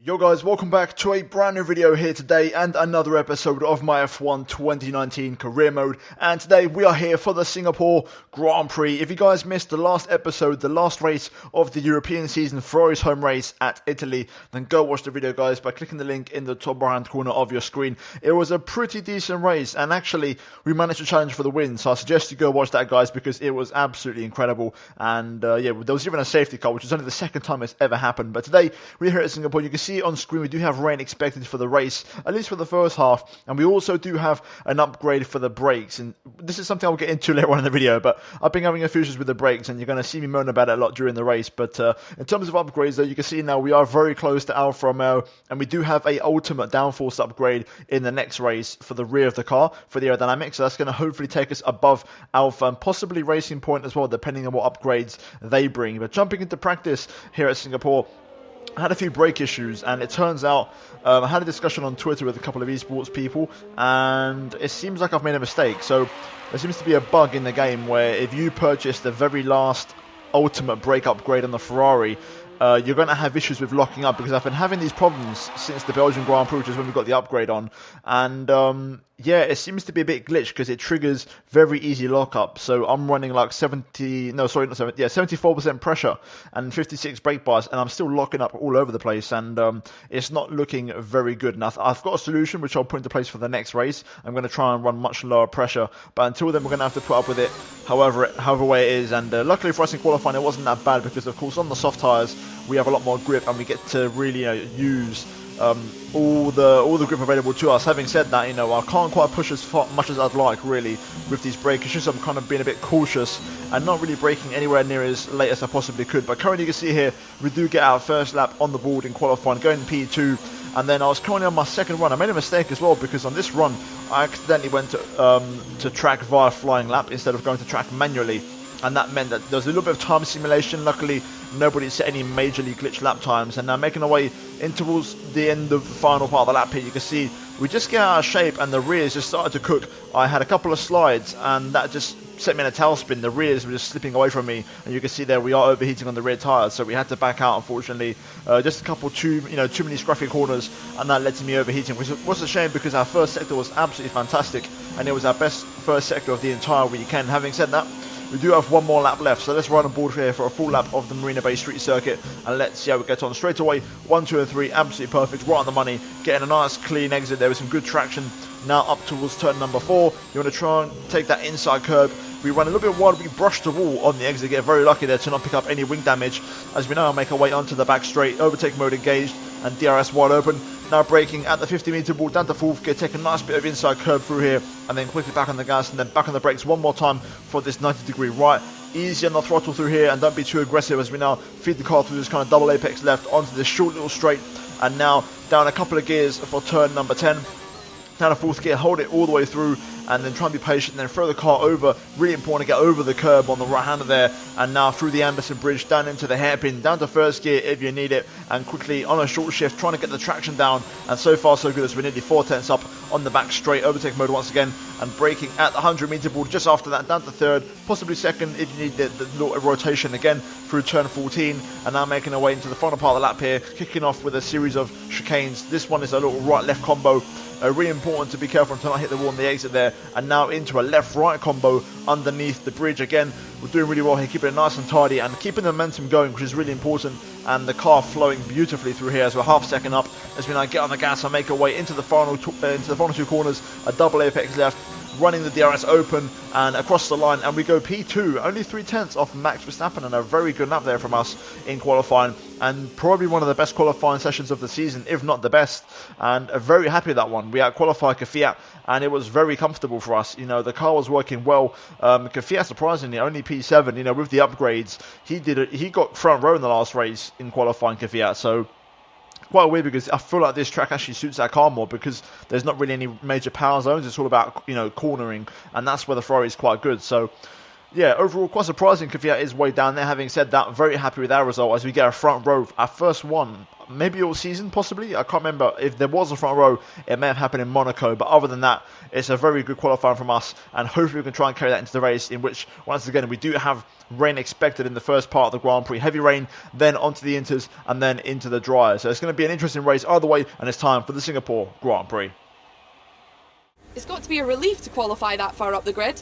Yo guys, welcome back to a brand new video here today and another episode of my F1 2019 career mode. And today we are here for the Singapore Grand Prix. If you guys missed the last episode, the last race of the European season, Ferrari's home race at Italy, then go watch the video guys by clicking the link in the top right hand corner of your screen. It was a pretty decent race and actually we managed to challenge for the win. So I suggest you go watch that guys because it was absolutely incredible. And yeah, there was even a safety car, which is only the second time it's ever happened. But today we're here at Singapore. You can see on screen we do have rain expected for the race, at least for the first half, and we also do have an upgrade for the brakes, and this is something I'll get into later on in the video, but I've been having a few issues with the brakes and you're going to see me moan about it a lot during the race. But in terms of upgrades though, you can see now we are very close to Alfa Romeo, and we do have a ultimate downforce upgrade in the next race for the rear of the car for the aerodynamics, so that's going to hopefully take us above Alfa and possibly Racing Point as well, depending on what upgrades they bring. But jumping into practice here at Singapore, I had a few brake issues, and it turns out I had a discussion on Twitter with a couple of esports people, and it seems like I've made a mistake. So there seems to be a bug in the game where if you purchase the very last ultimate brake upgrade on the Ferrari, you're going to have issues with locking up, because I've been having these problems since the Belgian Grand Prix, which is when we got the upgrade on, and yeah, it seems to be a bit glitched because it triggers very easy lockup. So I'm running like 74% pressure and 56 brake bars, and I'm still locking up all over the place, and it's not looking very good. Now I've got a solution which I'll put into place for the next race. I'm going to try and run much lower pressure, but until then we're going to have to put up with it however way it is. And luckily for us in qualifying, it wasn't that bad, because of course on the soft tyres we have a lot more grip and we get to really use all the grip available to us. Having said that, I can't quite push as much as I'd like really with these brake issues. I'm kind of being a bit cautious and not really braking anywhere near as late as I possibly could. But currently you can see here we do get our first lap on the board in qualifying, going P2, and then I was currently on my second run. I made a mistake as well, because on this run I accidentally went to track via flying lap instead of going to track manually, and that meant that there was a little bit of time simulation. Luckily nobody set any majorly glitched lap times, and now making our way in towards the end of the final part of the lap here, you can see we just get out of shape and the rears just started to cook. I had a couple of slides and that just set me in a tailspin. The rears were just slipping away from me, and you can see there we are overheating on the rear tyres, so we had to back out unfortunately. Just a couple too many scruffy corners, and that led to me overheating, which was a shame because our first sector was absolutely fantastic and it was our best first sector of the entire weekend. Having said that, we do have one more lap left, so let's run on board here for a full lap of the Marina Bay street circuit, and let's see how we get on. Straight away, 1, 2 and 3, absolutely perfect, right on the money, getting a nice clean exit there with some good traction. Now up towards turn number 4, you want to try and take that inside curb. We run a little bit wide, we brush the wall on the exit, get very lucky there to not pick up any wing damage. As we now make our way onto the back straight, overtake mode engaged and DRS wide open. Now braking at the 50-meter ball down to 4th gear, take a nice bit of inside curb through here, and then quickly back on the gas and then back on the brakes one more time for this 90-degree right. Easy on the throttle through here, and don't be too aggressive as we now feed the car through this kind of double apex left onto this short little straight, and now down a couple of gears for turn number 10. Down a 4th gear, hold it all the way through, and then try and be patient, and then throw the car over. Really important to get over the curb on the right hander there, and now through the Anderson bridge, down into the hairpin, down to 1st gear if you need it, and quickly on a short shift, trying to get the traction down, and so far so good as we're nearly 4 tenths up on the back straight. Overtake mode once again, and braking at the 100-meter board just after that, down to 3rd, possibly 2nd if you need the little rotation again through turn 14, and now making our way into the final part of the lap here, kicking off with a series of chicanes. This one is a little right-left combo. Really important to be careful to not hit the wall on the exit there, and now into a left-right combo underneath the bridge. Again, we're doing really well here, keeping it nice and tidy and keeping the momentum going, which is really important, and the car flowing beautifully through here as we're half second up as we now get on the gas and make our way into the final two corners, a double apex left, running the DRS open and across the line, and we go P2, only 3 tenths off Max Verstappen, and a very good lap there from us in qualifying, and probably one of the best qualifying sessions of the season, if not the best, and very happy with that one. We out-qualified Kvyat, and it was very comfortable for us. The car was working well. Kvyat, surprisingly, only P7, with the upgrades, he got front row in the last race in qualifying, Kvyat, so quite weird, because I feel like this track actually suits our car more, because there's not really any major power zones. It's all about cornering, and that's where the Ferrari is quite good. So Yeah, overall, quite surprising Kvyat is way down there. Having said that, very happy with our result as we get a front row, our first one, maybe all season, possibly. I can't remember. If there was a front row, it may have happened in Monaco. But other than that, it's a very good qualifying from us. And hopefully we can try and carry that into the race, in which, once again, we do have rain expected in the first part of the Grand Prix. Heavy rain, then onto the inters, and then into the dry. So it's going to be an interesting race either way, and it's time for the Singapore Grand Prix. It's got to be a relief to qualify that far up the grid.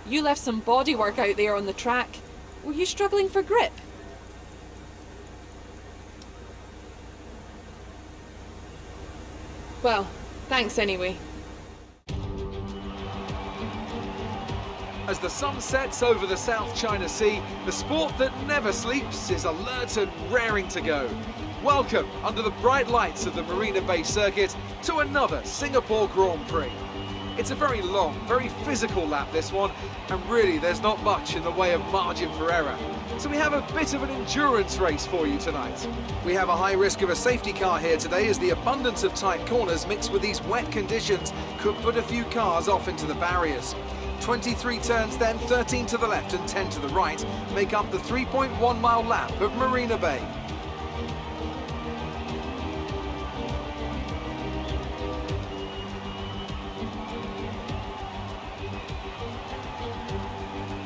You left some bodywork out there on the track. Were you struggling for grip? Well, thanks anyway. As the sun sets over the South China Sea, the sport that never sleeps is alert and raring to go. Welcome, under the bright lights of the Marina Bay circuit, to another Singapore Grand Prix. It's a very long, very physical lap, this one, and really there's not much in the way of margin for error. So we have a bit of an endurance race for you tonight. We have a high risk of a safety car here today, as the abundance of tight corners mixed with these wet conditions could put a few cars off into the barriers. 23 turns then, 13 to the left and 10 to the right, make up the 3.1 mile lap of Marina Bay.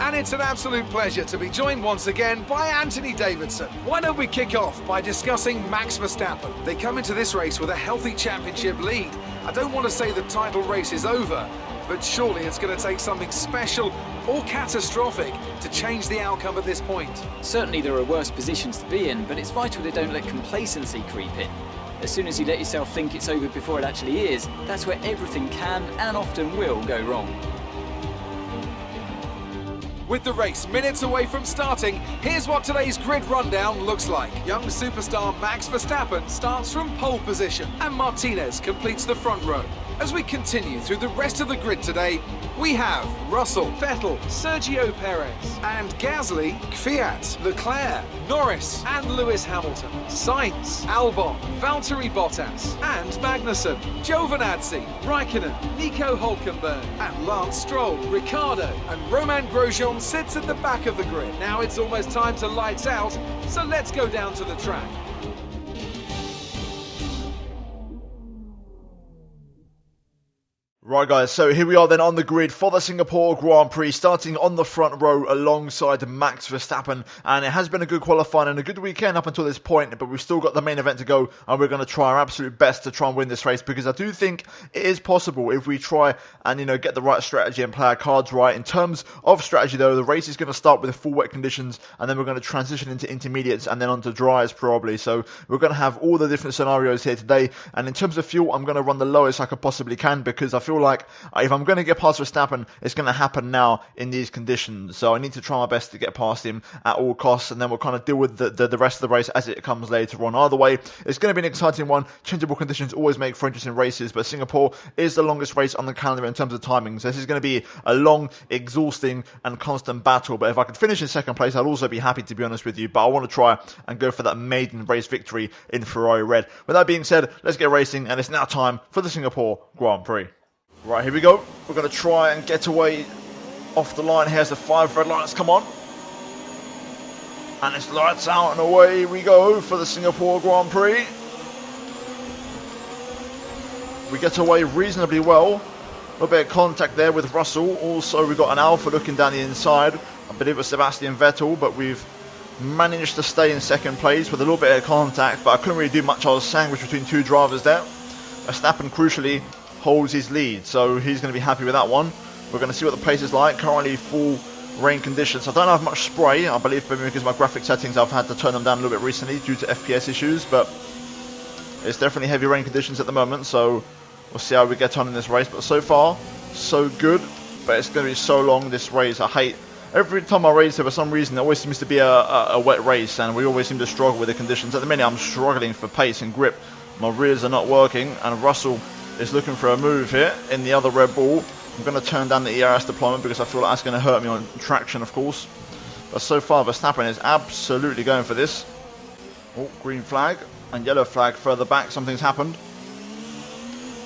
And it's an absolute pleasure to be joined once again by Anthony Davidson. Why don't we kick off by discussing Max Verstappen? They come into this race with a healthy championship lead. I don't want to say the title race is over, but surely it's going to take something special or catastrophic to change the outcome at this point. Certainly there are worse positions to be in, but it's vital they don't let complacency creep in. As soon as you let yourself think it's over before it actually is, that's where everything can and often will go wrong. With the race minutes away from starting, here's what today's grid rundown looks like. Young superstar Max Verstappen starts from pole position, and Martinez completes the front row. As we continue through the rest of the grid today, we have Russell, Vettel, Sergio Perez, and Gasly, Kvyat, Leclerc, Norris, and Lewis Hamilton, Sainz, Albon, Valtteri Bottas, and Magnussen, Giovinazzi, Raikkonen, Nico Hülkenberg, and Lance Stroll, Ricciardo, and Romain Grosjean sits at the back of the grid. Now it's almost time to lights out, so let's go down to the track. Right guys, so here we are then on the grid for the Singapore Grand Prix, starting on the front row alongside Max Verstappen, and it has been a good qualifying and a good weekend up until this point, but we've still got the main event to go, and we're going to try our absolute best to try and win this race, because I do think it is possible if we try and, get the right strategy and play our cards right. In terms of strategy though, the race is going to start with full wet conditions, and then we're going to transition into intermediates and then onto dries probably, so we're going to have all the different scenarios here today. And in terms of fuel, I'm going to run the lowest I could possibly can, because I feel like if I'm going to get past Verstappen, it's going to happen now in these conditions. So I need to try my best to get past him at all costs, and then we'll kind of deal with the rest of the race as it comes later on. Either way, it's going to be an exciting one. Changeable conditions always make for interesting races, but Singapore is the longest race on the calendar in terms of timing. So this is going to be a long, exhausting, and constant battle. But if I could finish in second place, I'd also be happy, to be honest with you. But I want to try and go for that maiden race victory in Ferrari red. With that being said, let's get racing, and it's now time for the Singapore Grand Prix. Right, here we go. We're going to try and get away off the line. Here's the 5 red lights come on. And it's lights out and away we go for the Singapore Grand Prix. We get away reasonably well. A little bit of contact there with Russell. Also, we've got an Alpha looking down the inside. I believe it's Sebastian Vettel, but we've managed to stay in second place with a little bit of contact, but I couldn't really do much. I was sandwiched between two drivers there. Verstappen, crucially, holds his lead, so he's going to be happy with that one. We're going to see what the pace is like. Currently full rain conditions. I don't have much spray, I believe, because my graphic settings, I've had to turn them down a little bit recently due to FPS issues, but it's definitely heavy rain conditions at the moment, so we'll see how we get on in this race. But so far, so good, but it's going to be so long, this race. I hate every time I race it, for some reason, it always seems to be a wet race, and we always seem to struggle with the conditions. At the minute, I'm struggling for pace and grip. My rears are not working, and Russell is looking for a move here in the other Red Bull. I'm going to turn down the ERS deployment because I feel like that's going to hurt me on traction, of course. But so far, Verstappen is absolutely going for this. Oh, green flag and yellow flag further back. Something's happened.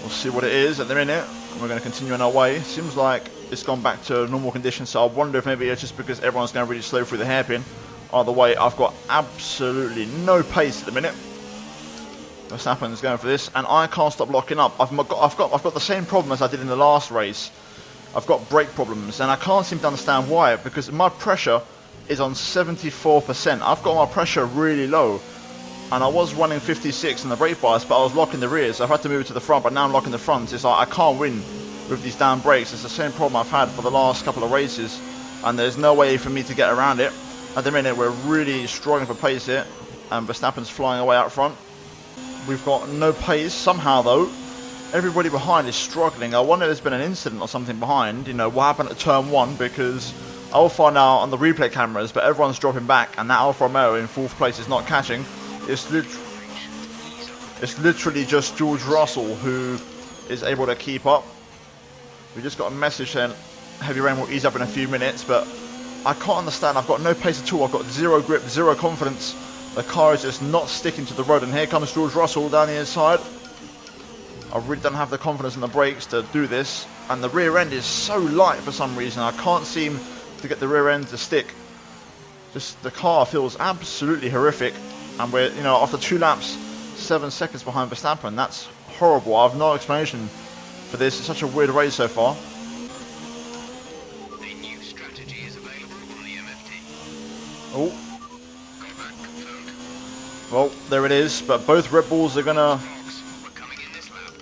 We'll see what it is at the minute. And we're going to continue on our way. Seems like it's gone back to normal conditions, so I wonder if maybe it's just because everyone's going really slow through the hairpin. Either way, I've got absolutely no pace at the minute. Verstappen's going for this, and I can't stop locking up. I've got the same problem as I did in the last race. I've got brake problems, and I can't seem to understand why, because my pressure is on 74%. I've got my pressure really low, and I was running 56 in the brake bias, but I was locking the rear, so I've had to move it to the front, but now I'm locking the front. It's like I can't win with these damn brakes. It's the same problem I've had for the last couple of races, and there's no way for me to get around it. At the minute, we're really struggling for pace here, and Verstappen's flying away out front. We've got no pace. Somehow, though, everybody behind is struggling. I wonder if there's been an incident or something behind. You know, what happened at turn 1, because I'll find out on the replay cameras, but everyone's dropping back, and that Alfa Romeo in 4th place is not catching. It's literally just George Russell who is able to keep up. We just got a message saying heavy rain will ease up in a few minutes, but I can't understand. I've got no pace at all. I've got zero grip, zero confidence. The car is just not sticking to the road, and here comes George Russell down the inside. I really don't have the confidence in the brakes to do this, and the rear end is so light for some reason. I can't seem to get the rear end to stick. Just the car feels absolutely horrific, and we're, you know, after 2 laps, 7 seconds behind Verstappen. That's horrible. I have no explanation for this. It's such a weird race so far. A new strategy is available on the MFT. Oh. Combat confirmed. Well, there it is, but both Red Bulls are gonna We're coming in this lap.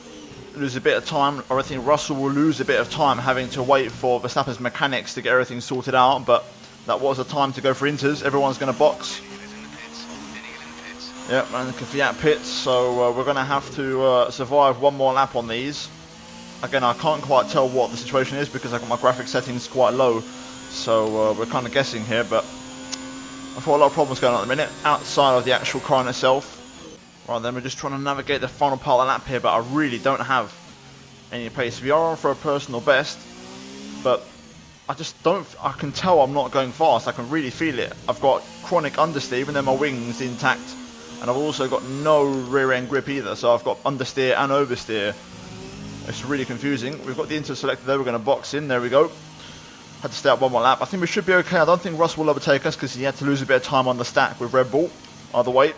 lose a bit of time, or I think Russell will lose a bit of time having to wait for Verstappen's mechanics to get everything sorted out, but that was a time to go for inters. Everyone's going to box. Yep, and Kvyat pits, so we're going to have to survive one more lap on these. Again, I can't quite tell what the situation is because I've got my graphic settings quite low, so we're kind of guessing here, but I've got a lot of problems going on at the minute outside of the actual car in itself. Right then, we're just trying to navigate the final part of the lap here, but I really don't have any pace. We are on for a personal best, but I just don't, I can tell I'm not going fast. I can really feel it. I've got chronic understeer, even though my wing's intact, and I've also got no rear end grip either, so I've got understeer and oversteer. It's really confusing. We've got the inter selected there, we're going to box in, there we go. Had to stay up one more lap. I think we should be okay. I don't think Russ will overtake us because he had to lose a bit of time on the stack with Red Bull. Either way.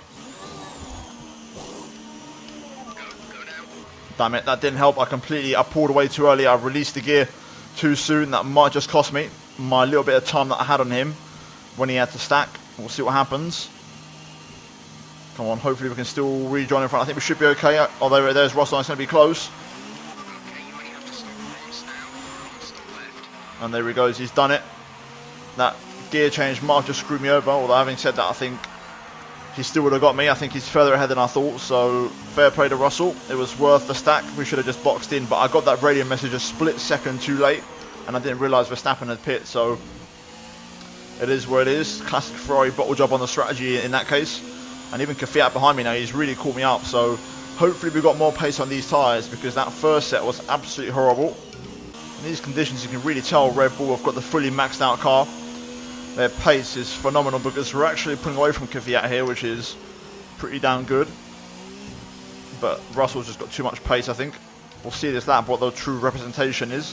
Damn it, that didn't help. I pulled away too early. I released the gear too soon. That might just cost me my little bit of time that I had on him when he had to stack. We'll see what happens. Come on, hopefully we can still rejoin in front. I think we should be okay. Oh, there's Russell. It's going to be close. And there he goes, he's done it. That gear change might have just screwed me over, although having said that, I think he still would have got me. I think he's further ahead than I thought, so fair play to Russell. It was worth the stack. We should have just boxed in, but I got that radio message a split second too late, and I didn't realise Verstappen had pit, so it is where it is. Classic Ferrari bottle job on the strategy in that case. And even Kvyat behind me now, he's really caught me up, so hopefully we've got more pace on these tyres, because that first set was absolutely horrible. In these conditions, you can really tell Red Bull have got the fully maxed out car. Their pace is phenomenal because we're actually pulling away from Kvyat here, which is pretty damn good. But Russell's just got too much pace, I think. We'll see this lap what the true representation is.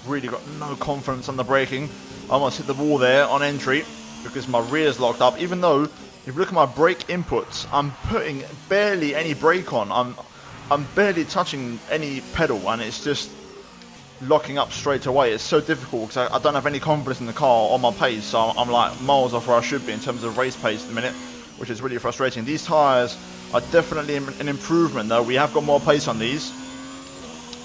Really got no confidence on the braking. I almost hit the wall there on entry because my rear's locked up. Even though, if you look at my brake inputs, I'm putting barely any brake on. I'm barely touching any pedal, and it's just locking up straight away. It's so difficult because I don't have any confidence in the car on my pace, so I'm like miles off where I should be in terms of race pace at the minute, which is really frustrating. These tyres are definitely an improvement though. We have got more pace on these.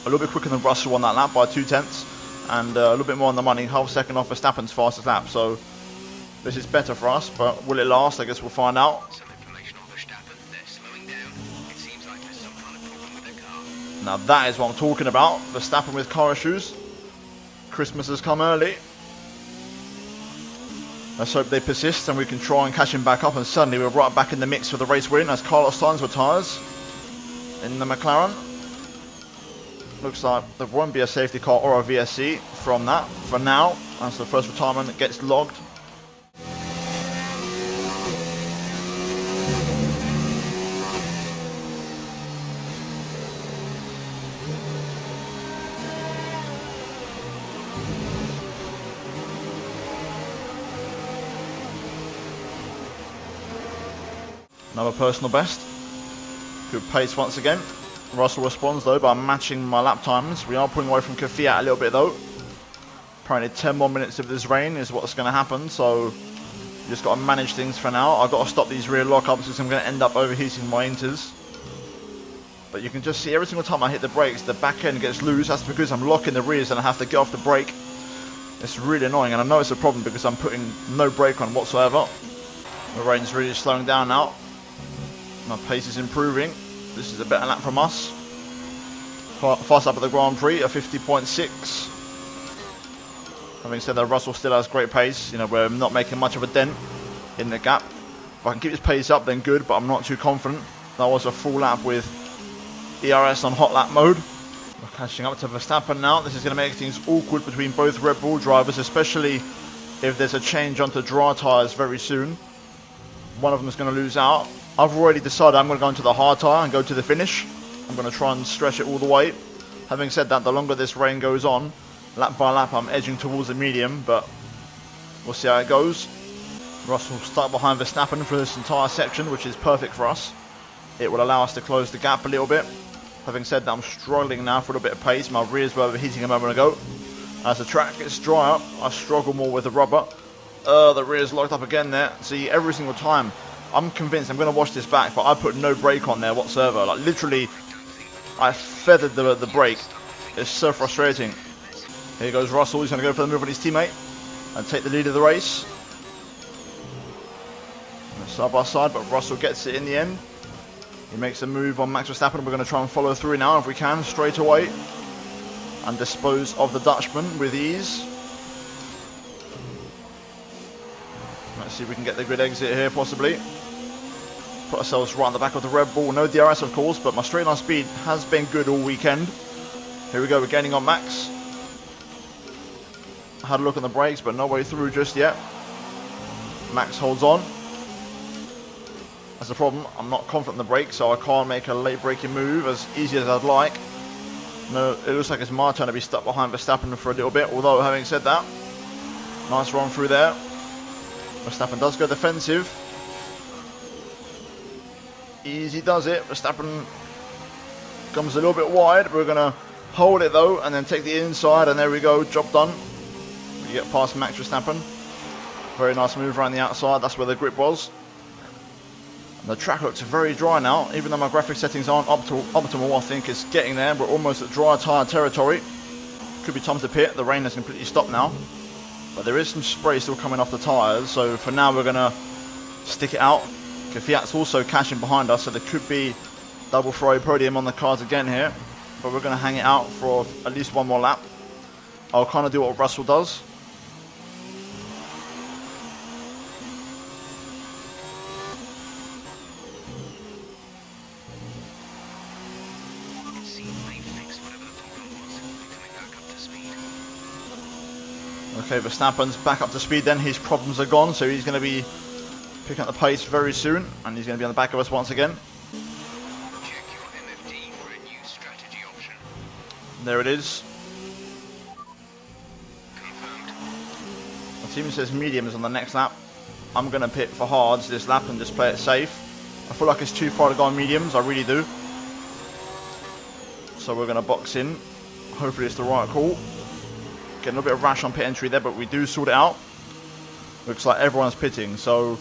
A little bit quicker than Russell on that lap by 0.2, and a little bit more on the money, half a second off Verstappen's fastest lap, so this is better for us, but will it last? I guess we'll find out. Now that is what I'm talking about. Verstappen with car issues. Christmas has come early. Let's hope they persist and we can try and catch him back up, and suddenly we're right back in the mix for the race win as Carlos Sainz retires in the McLaren. Looks like there won't be a safety car or a VSC from that for now, as the first retirement gets logged. Another personal best. Good pace once again. Russell responds though by matching my lap times. We are pulling away from Kvyat a little bit though. Apparently 10 more minutes of this rain is what's going to happen, so you just got to manage things for now. I've got to stop these rear lockups because I'm going to end up overheating my inters. But you can just see every single time I hit the brakes, the back end gets loose. That's because I'm locking the rears and I have to get off the brake. It's really annoying, and I know it's a problem because I'm putting no brake on whatsoever. The rain's really slowing down now. My pace is improving. This is a better lap from us. Fast up at the Grand Prix, a 50.6. Having said that, Russell still has great pace. You know, we're not making much of a dent in the gap. If I can keep this pace up, then good, but I'm not too confident. That was a full lap with ERS on hot lap mode. We're catching up to Verstappen now. This is going to make things awkward between both Red Bull drivers, especially if there's a change onto dry tyres very soon. One of them is going to lose out. I've already decided I'm going to go into the hard tyre and go to the finish. I'm going to try and stretch it all the way. Having said that, the longer this rain goes on, lap by lap, I'm edging towards the medium, but we'll see how it goes. Russell stuck behind Verstappen for this entire section, which is perfect for us. It will allow us to close the gap a little bit. Having said that, I'm struggling now for a little bit of pace. My rears were overheating a moment ago. As the track gets drier, I struggle more with the rubber. The rear's locked up again there. See, every single time, I'm convinced I'm going to wash this back, but I put no brake on there whatsoever. Like, literally, I feathered the brake. It's so frustrating. Here goes Russell. He's going to go for the move on his teammate and take the lead of the race. Side by side, but Russell gets it in the end. He makes a move on Max Verstappen. We're going to try and follow through now if we can, straight away, and dispose of the Dutchman with ease. Let's see if we can get the grid exit here, possibly. Put ourselves right on the back of the Red Bull. No DRS, of course, but my straight line speed has been good all weekend. Here we go, we're gaining on Max. I had a look on the brakes, but no way through just yet. Max holds on. That's the problem. I'm not confident in the brake, so I can't make a late braking move as easy as I'd like. No, it looks like it's my turn to be stuck behind Verstappen for a little bit, although having said that, nice run through there. Verstappen does go defensive. Easy does it. Verstappen comes a little bit wide. We're going to hold it though, and then take the inside, and there we go, job done. We get past Max Verstappen. Very nice move around the outside. That's where the grip was. The track looks very dry now, even though my graphic settings aren't optimal. I think it's getting there. We're almost at dry tyre territory. Could be time to pit. The rain has completely stopped now, but there is some spray still coming off the tyres, so for now we're going to stick it out. Kvyat's also cashing behind us, so there could be double Ferrari podium on the cards again here, but we're going to hang it out for at least one more lap. I'll kind of do what Russell does. Okay, Verstappen's back up to speed then. His problems are gone, so he's going to be picking up the pace very soon, and he's going to be on the back of us once again. Check your MFD for a new strategy option. There it is. Confirmed. The team says mediums on the next lap. I'm going to pit for hards this lap and just play it safe. I feel like it's too far to go on mediums, I really do. So we're going to box in. Hopefully it's the right call. Getting a little bit of rash on pit entry there, but we do sort it out. Looks like everyone's pitting, so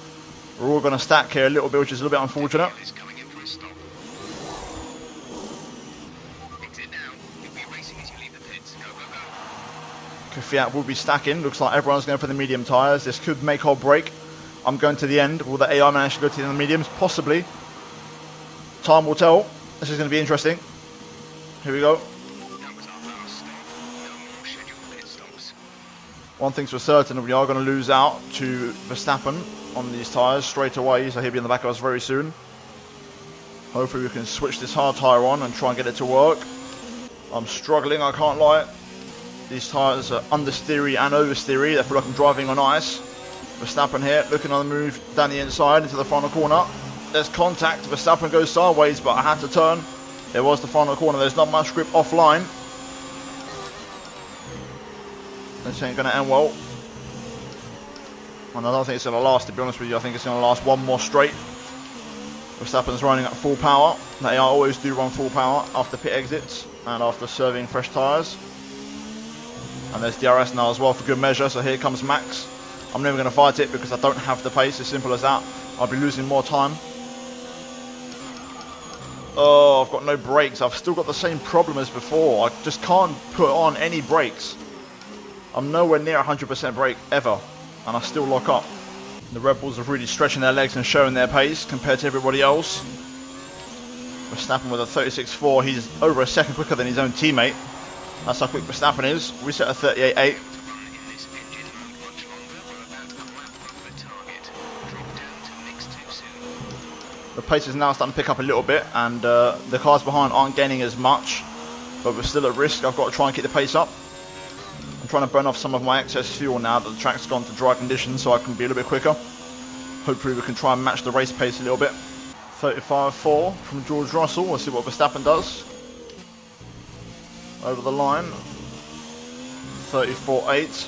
we're all going to stack here a little bit, which is a little bit unfortunate. Is coming in for a stop. Exit now. You'll be racing as you leave the pits. Go, go, go. Kvyat will be stacking. Looks like everyone's going for the medium tyres. This could make or break. I'm going to the end. Will the AI manage to go to the end of the mediums? Possibly. Time will tell. This is going to be interesting. Here we go. That was our last stop. No more scheduled pit stops. One thing's for certain, we are going to lose out to Verstappen on these tyres straight away, so he'll be in the back of us very soon. Hopefully we can switch this hard tyre on and try and get it to work. I'm struggling, I can't lie. These tyres are understeery and oversteery. I feel like I'm driving on ice. Verstappen here, looking on the move down the inside into the final corner. There's contact. Verstappen goes sideways, but I had to turn. There was the final corner. There's not much grip offline. This ain't going to end well. And I don't think it's going to last, to be honest with you. I think it's going to last one more straight. Verstappen's running at full power. They always do run full power after pit exits and after serving fresh tyres. And there's DRS now as well for good measure, so here comes Max. I'm never going to fight it because I don't have the pace, as simple as that. I'll be losing more time. Oh, I've got no brakes. I've still got the same problem as before. I just can't put on any brakes. I'm nowhere near 100% brake ever, and I still lock up. The Red Bulls are really stretching their legs and showing their pace compared to everybody else. Verstappen with a 36.4. He's over a second quicker than his own teammate. That's how quick Verstappen is. We set a 38.8. The pace is now starting to pick up a little bit, and the cars behind aren't gaining as much, but we're still at risk. I've got to try and keep the pace up. I'm trying to burn off some of my excess fuel now that the track's gone to dry conditions, so I can be a little bit quicker. Hopefully we can try and match the race pace a little bit. 35.4 from George Russell. We'll see what Verstappen does. Over the line. 34.8.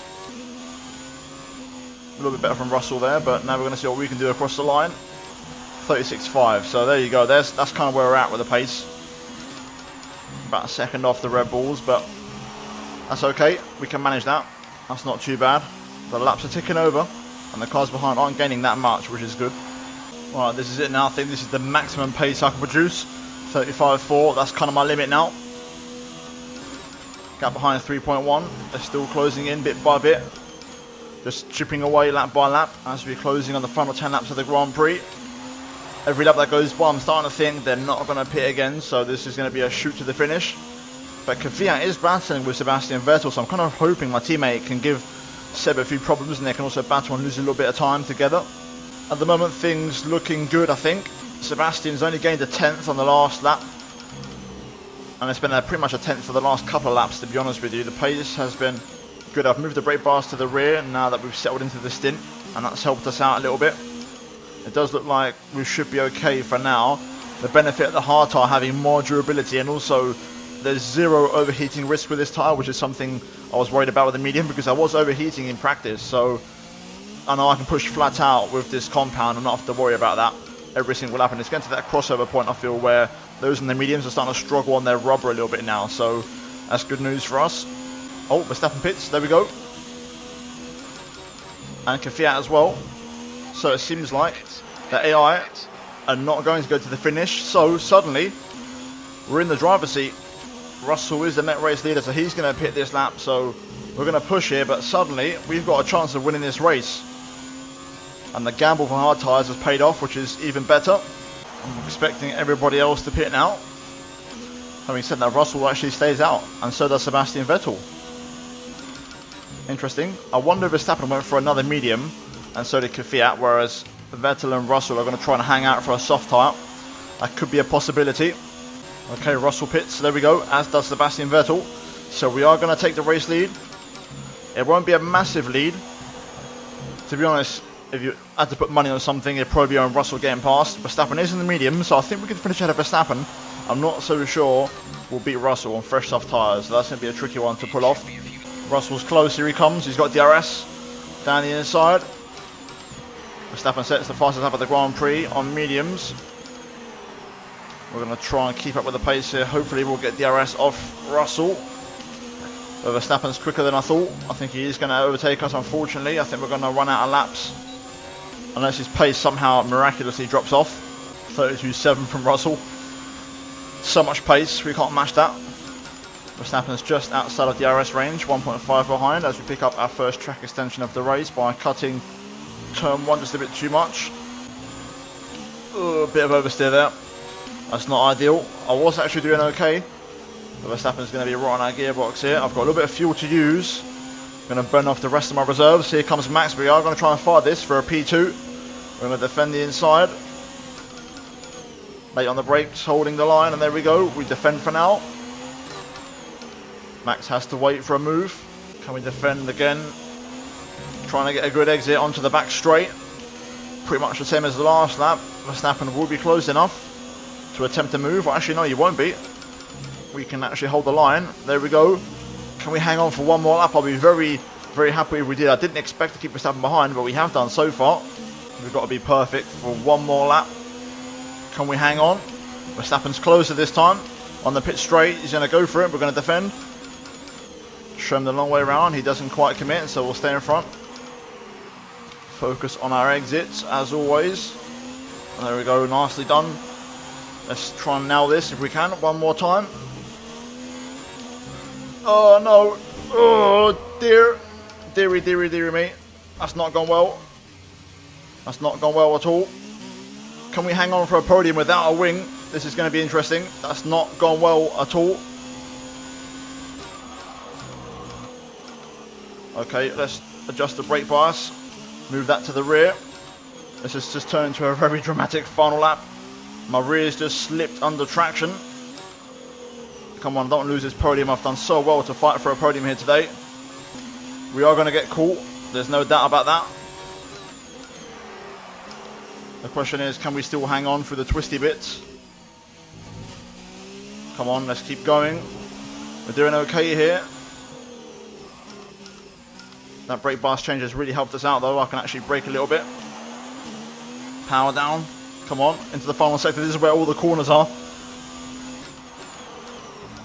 A little bit better from Russell there, but now we're going to see what we can do across the line. 36.5. So there you go. That's kind of where we're at with the pace. About a second off the Red Bulls, but that's okay. We can manage that. That's not too bad. The laps are ticking over, and the cars behind aren't gaining that much, which is good. Alright, this is it now. I think this is the maximum pace I can produce. 35.4. That's kind of my limit now. Gap behind 3.1. They're still closing in bit by bit. Just chipping away lap by lap as we're closing on the final 10 laps of the Grand Prix. Every lap that goes by, I'm starting to think they're not going to pit again, so this is going to be a shoot to the finish. But Kvyat is battling with Sebastian Vettel, so I'm kind of hoping my teammate can give Seb a few problems and they can also battle and lose a little bit of time together. At the moment, things looking good, I think. Sebastian's only gained a 10th on the last lap, and it's been pretty much a 10th for the last couple of laps, to be honest with you. The pace has been good. I've moved the brake bars to the rear now that we've settled into the stint, and that's helped us out a little bit. It does look like we should be okay for now. The benefit of the hard tyre having more durability, and also there's zero overheating risk with this tyre, which is something I was worried about with the medium because I was overheating in practice. So I know I can push flat out with this compound and not have to worry about that every single lap. And it's getting to that crossover point, I feel, where those in the mediums are starting to struggle on their rubber a little bit now. So that's good news for us. Oh, Verstappen pits. There we go. And Kvyat as well. So it seems like the AI are not going to go to the finish. So suddenly we're in the driver's seat. Russell is the net race leader, so he's going to pit this lap. So we're going to push here, but suddenly we've got a chance of winning this race. And the gamble for hard tyres has paid off, which is even better. I'm expecting everybody else to pit now. Having said that, Russell actually stays out, and so does Sebastian Vettel. Interesting. I wonder if Verstappen went for another medium, and so did Kvyat, whereas Vettel and Russell are going to try and hang out for a soft tyre. That could be a possibility. Okay, Russell pits, there we go, as does Sebastian Vettel. So we are going to take the race lead. It won't be a massive lead. To be honest, if you had to put money on something, it'd probably be on Russell getting past. Verstappen is in the medium, so I think we can finish ahead of Verstappen. I'm not so sure we'll beat Russell on fresh soft tyres, so that's going to be a tricky one to pull off. Russell's close, here he comes, he's got DRS down the inside. Verstappen sets the fastest lap of the Grand Prix on mediums. We're going to try and keep up with the pace here. Hopefully we'll get DRS off Russell. But Verstappen's quicker than I thought. I think he is going to overtake us, unfortunately. I think we're going to run out of laps, unless his pace somehow miraculously drops off. 32.7 from Russell. So much pace, we can't match that. Verstappen's just outside of DRS range, 1.5 behind, as we pick up our first track extension of the race by cutting turn 1 just a bit too much. A bit of oversteer there. That's not ideal. I was actually doing okay. But Verstappen's going to be right on our gearbox here. I've got a little bit of fuel to use. I'm going to burn off the rest of my reserves. Here comes Max. We are going to try and fight this for a P2. We're going to defend the inside. Late on the brakes, holding the line, and there we go. We defend for now. Max has to wait for a move. Can we defend again? Trying to get a good exit onto the back straight. Pretty much the same as the last lap. Verstappen will be close enough to attempt a move. Well, actually, no, you won't be. We can actually hold the line. There we go. Can we hang on for one more lap? I'll be very, very happy if we did. I didn't expect to keep Verstappen behind, but we have done so far. We've got to be perfect for one more lap. Can we hang on? Verstappen's closer this time. On the pit straight, he's going to go for it. We're going to defend. Show him the long way around. He doesn't quite commit, so we'll stay in front. Focus on our exits, as always. There we go, nicely done. Let's try and nail this if we can. One more time. Oh, no. Oh, dear. Dearie, dearie, dearie me. That's not gone well. That's not gone well at all. Can we hang on for a podium without a wing? This is going to be interesting. That's not gone well at all. Okay, let's adjust the brake bias. Move that to the rear. This has just turned into a very dramatic final lap. My rear's just slipped under traction. Come on, don't lose this podium. I've done so well to fight for a podium here today. We are going to get caught. There's no doubt about that. The question is, can we still hang on through the twisty bits? Come on, let's keep going. We're doing okay here. That brake bias change has really helped us out though. I can actually brake a little bit. Power down. Come on, into the final sector. This is where all the corners are.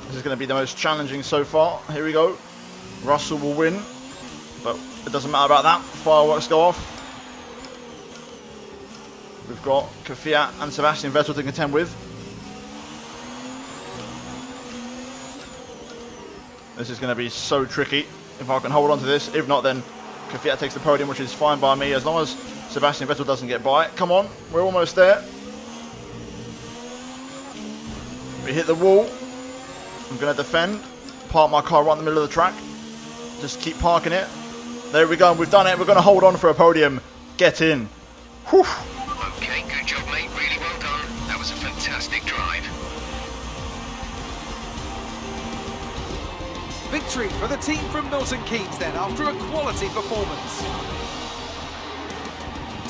This is going to be the most challenging so far. Here we go. Russell will win. But it doesn't matter about that. Fireworks go off. We've got Kvyat and Sebastian Vettel to contend with. This is going to be so tricky if I can hold on to this. If not, then Kvyat takes the podium, which is fine by me as long as Sebastian Vettel doesn't get by. Come on, we're almost there. We hit the wall. I'm going to defend. Park my car right in the middle of the track. Just keep parking it. There we go. We've done it. We're going to hold on for a podium. Get in. Whew. Okay, good job, mate. Really well done. That was a fantastic drive. Victory for the team from Milton Keynes then, after a quality performance.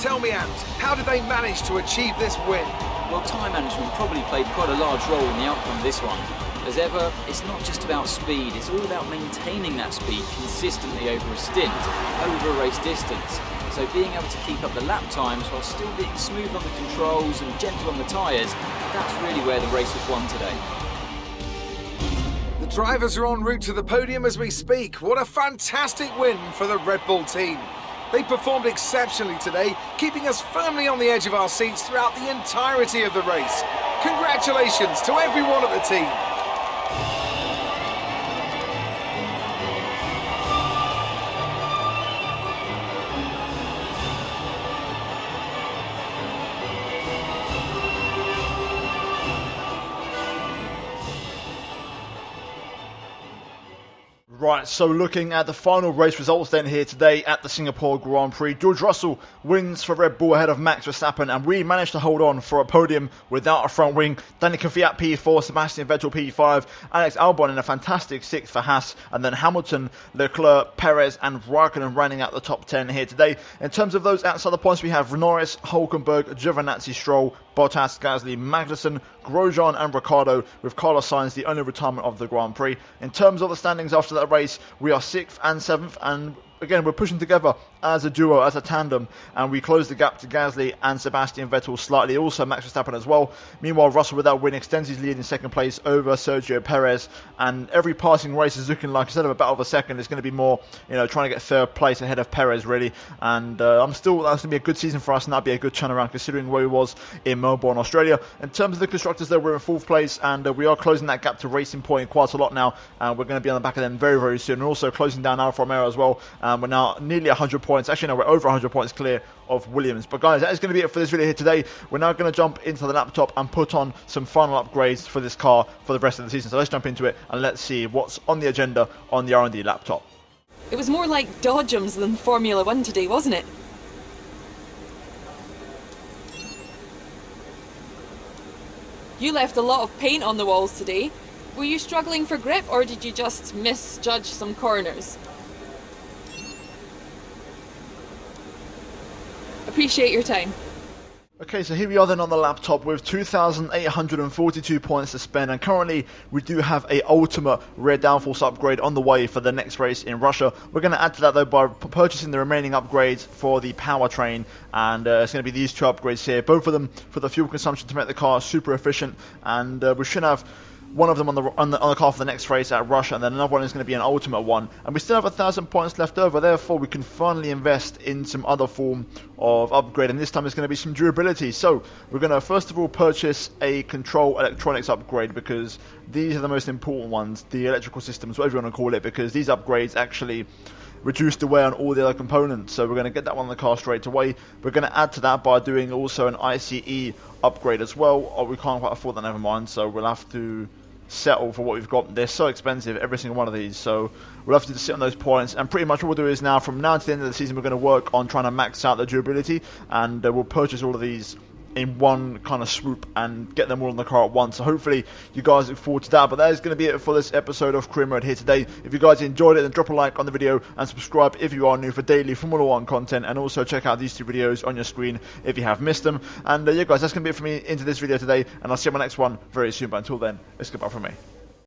Tell me, Ant, how did they manage to achieve this win? Well, time management probably played quite a large role in the outcome of this one. As ever, it's not just about speed, it's all about maintaining that speed consistently over a stint, over a race distance. So being able to keep up the lap times while still being smooth on the controls and gentle on the tyres, that's really where the race was won today. The drivers are en route to the podium as we speak. What a fantastic win for the Red Bull team. They performed exceptionally today, keeping us firmly on the edge of our seats throughout the entirety of the race. Congratulations to everyone at the team. Right, so looking at the final race results then here today at the Singapore Grand Prix. George Russell wins for Red Bull ahead of Max Verstappen, and we managed to hold on for a podium without a front wing. Daniel Kvyat P4, Sebastian Vettel P5, Alex Albon in a fantastic 6th for Haas, and then Hamilton, Leclerc, Perez and Raikkonen running out the top 10 here today. In terms of those outside the points, we have Norris, Hulkenberg, Giovinazzi, Stroll, Bottas, Gasly, Magnussen, Grosjean and Ricciardo, with Carlos Sainz the only retirement of the Grand Prix. In terms of the standings after that race, we are 6th and 7th, and again, we're pushing together as a duo, as a tandem, and we close the gap to Gasly and Sebastian Vettel slightly, also Max Verstappen as well. Meanwhile, Russell, without win, extends his lead in second place over Sergio Perez, and every passing race is looking like, instead of a battle of a second, it's going to be more, trying to get third place ahead of Perez, really. And that's going to be a good season for us, and that'll be a good turnaround considering where he was in Melbourne, Australia. In terms of the constructors, though, we're in 4th place, and we are closing that gap to Racing Point quite a lot now, and we're going to be on the back of them very, very soon, and also closing down Alfa Romeo as well. We're now nearly 100 points. Actually, no, we're over 100 points clear of Williams. But guys, that is going to be it for this video here today. We're now going to jump into the laptop and put on some final upgrades for this car for the rest of the season. So let's jump into it and let's see what's on the agenda on the R&D laptop. It was more like Dodgems than Formula 1 today, wasn't it? You left a lot of paint on the walls today. Were you struggling for grip, or did you just misjudge some corners? Appreciate your time. Okay, so here we are then on the laptop with 2,842 points to spend, and currently we do have a ultimate rear downforce upgrade on the way for the next race in Russia. We're going to add to that though by purchasing the remaining upgrades for the powertrain, and it's going to be these two upgrades here, both of them for the fuel consumption to make the car super efficient, and we should have one of them on the car for the next race at Russia, and then another one is going to be an ultimate one. And we still have 1,000 points left over, therefore we can finally invest in some other form of upgrade, and this time it's going to be some durability. So we're going to first of all purchase a control electronics upgrade, because these are the most important ones, the electrical systems, whatever you want to call it, because these upgrades actually reduce the wear on all the other components. So we're going to get that one on the car straight away. We're going to add to that by doing also an ICE upgrade as well. Oh, we can't quite afford that, never mind, so we'll have to settle for what we've got. They're so expensive, every single one of these, so we'll have to just sit on those points. And pretty much what we'll do is now, from now to the end of the season, we're going to work on trying to max out the durability, and we'll purchase all of these in one kind of swoop and get them all on the car at once. So hopefully you guys look forward to that. But that is going to be it for this episode of Career Mode here today. If you guys enjoyed it, then drop a like on the video and subscribe if you are new for daily Formula 1 content, and also check out these two videos on your screen if you have missed them. And yeah guys, that's going to be it for me into this video today, and I'll see you on my next one very soon. But until then, it's goodbye from me.